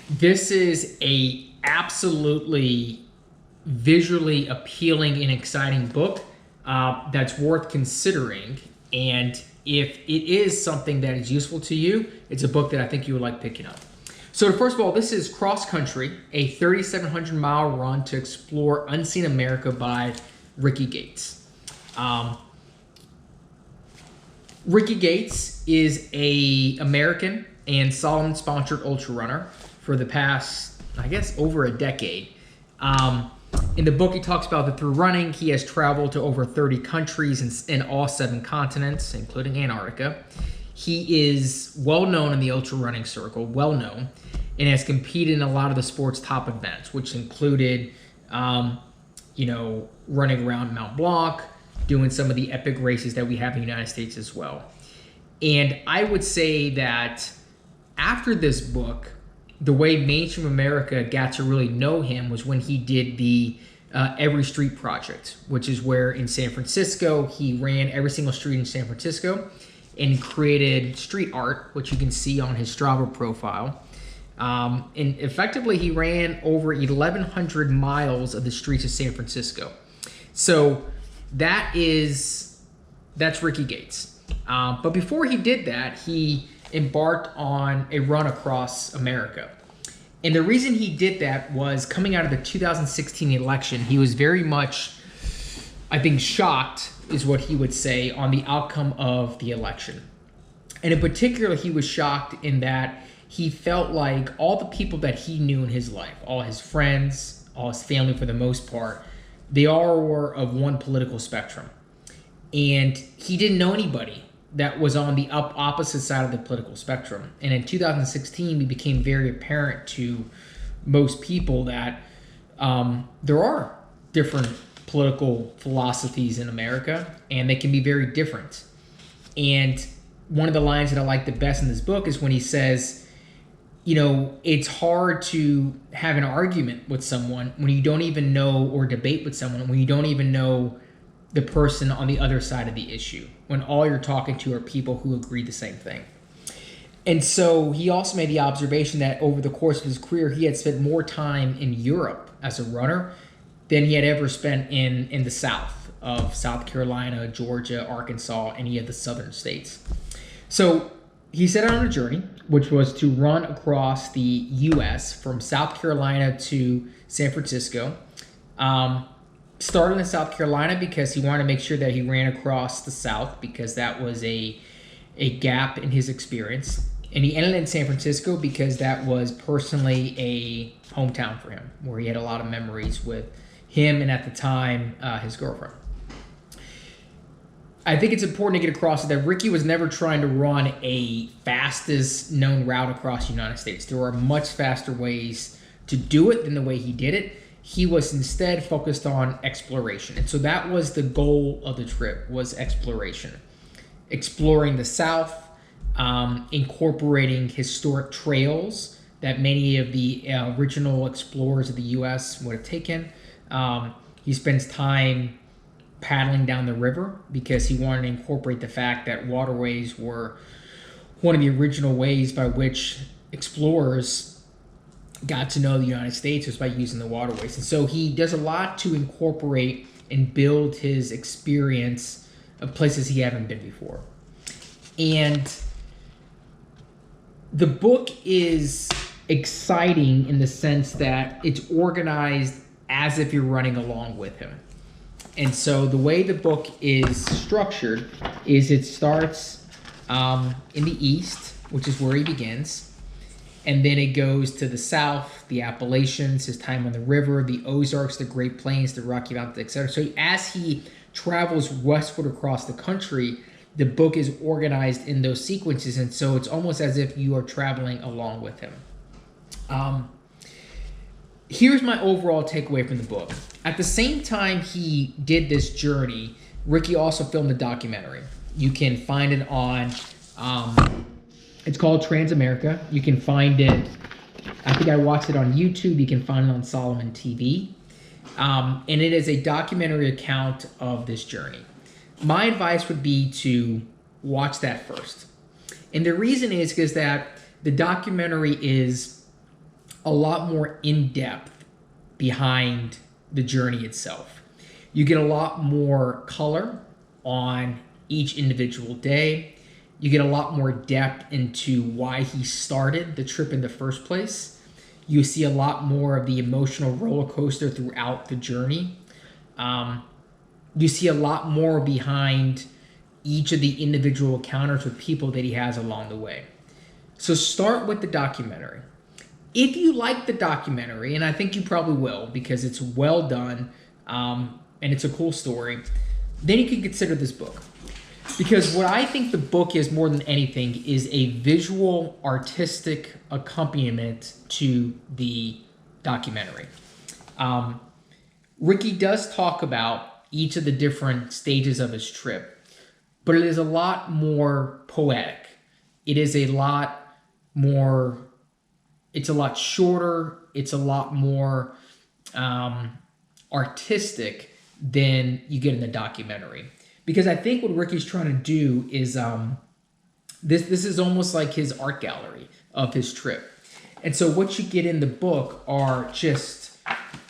This is a absolutely visually appealing and exciting book that's worth considering. And if it is something that is useful to you, it's a book that I think you would like picking up. So first of all, this is Cross Country, a 3,700-mile run to explore unseen America by Rickey Gates. Rickey Gates is an American and Solomon-sponsored ultrarunner for the past, I guess, over a decade. In the book, he talks about that through running, he has traveled to over 30 countries in all 7 continents, including Antarctica. He is well known in the ultra running circle, well known, and has competed in a lot of the sport's top events, which included, running around Mount Blanc, doing some of the epic races that we have in the United States as well. And I would say that after this book, the way mainstream America got to really know him was when he did the Every Street Project, which is where in San Francisco, he ran every single street in San Francisco and created street art, which you can see on his Strava profile. And effectively, he ran over 1,100 miles of the streets of San Francisco. So that's Rickey Gates. But before he did that, he embarked on a run across America. And the reason he did that was coming out of the 2016 election, he was very much, I think, shocked, is what he would say, on the outcome of the election. And in particular, he was shocked in that he felt like all the people that he knew in his life, all his friends, all his family for the most part, they all were of one political spectrum. And he didn't know anybody that was on the opposite side of the political spectrum. And in 2016, it became very apparent to most people that there are different political philosophies in America, and they can be very different. And one of the lines that I like the best in this book is when he says, it's hard to have an argument with someone when you don't even know, or debate with someone when you don't even know the person on the other side of the issue, when all you're talking to are people who agree the same thing. And so he also made the observation that over the course of his career, he had spent more time in Europe as a runner than he had ever spent in the South of South Carolina, Georgia, Arkansas, any of the southern states. So he set out on a journey, which was to run across the U.S. from South Carolina to San Francisco. Started in South Carolina because he wanted to make sure that he ran across the South, because that was a gap in his experience. And he ended in San Francisco because that was personally a hometown for him, where he had a lot of memories with him and at the time, his girlfriend. I think it's important to get across that Rickey was never trying to run a fastest known route across the United States. There are much faster ways to do it than the way he did it. He was instead focused on exploration. And so that was the goal of the trip, was exploration. Exploring the South, incorporating historic trails that many of the original explorers of the U.S. would have taken. He spends time paddling down the river because he wanted to incorporate the fact that waterways were one of the original ways by which explorers got to know the United States, was by using the waterways. And so he does a lot to incorporate and build his experience of places he hadn't been before. And the book is exciting in the sense that it's organized as if you're running along with him. And so the way the book is structured is it starts in the east, which is where he begins. And then it goes to the south, the Appalachians, his time on the river, the Ozarks, the Great Plains, the Rocky Mountains, etc. So as he travels westward across the country, the book is organized in those sequences. And so it's almost as if you are traveling along with him. Here's my overall takeaway from the book. At the same time he did this journey, Rickey also filmed a documentary. You can find it on... it's called Transamerica. You can find it, I think I watched it on YouTube. You can find it on Solomon TV. And it is a documentary account of this journey. My advice would be to watch that first. And the reason is because that the documentary is a lot more in-depth behind the journey itself. You get a lot more color on each individual day. You get a lot more depth into why he started the trip in the first place. You see a lot more of the emotional roller coaster throughout the journey. You see a lot more behind each of the individual encounters with people that he has along the way. So start with the documentary. If you like the documentary, and I think you probably will because it's well done and it's a cool story, then you can consider this book. Because what I think the book is more than anything is a visual, artistic accompaniment to the documentary. Rickey does talk about each of the different stages of his trip, but it is a lot more poetic. It is a lot more, it's a lot shorter, it's a lot more artistic than you get in the documentary. Because I think what Rickey's trying to do is, this is almost like his art gallery of his trip. And so what you get in the book are just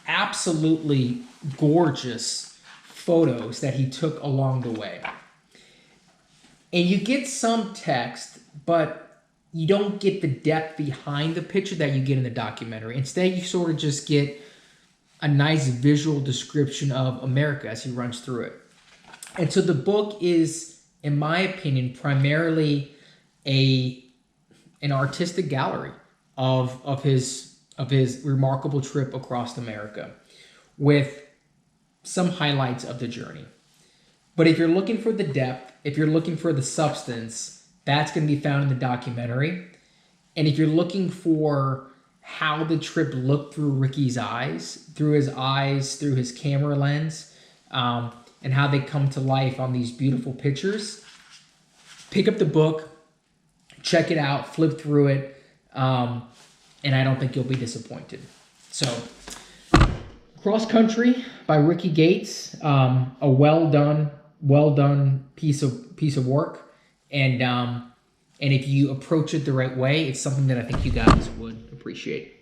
absolutely gorgeous photos that he took along the way. And you get some text, but you don't get the depth behind the picture that you get in the documentary. Instead, you sort of just get a nice visual description of America as he runs through it. And so the book is, in my opinion, primarily an artistic gallery of his remarkable trip across America with some highlights of the journey. But if you're looking for the depth, if you're looking for the substance, that's going to be found in the documentary. And if you're looking for how the trip looked through Rickey's eyes, through his camera lens, and how they come to life on these beautiful pictures, pick up the book, check it out, flip through it, and I don't think you'll be disappointed. So, Cross Country by Rickey Gates, a well done piece of work, and if you approach it the right way, it's something that I think you guys would appreciate.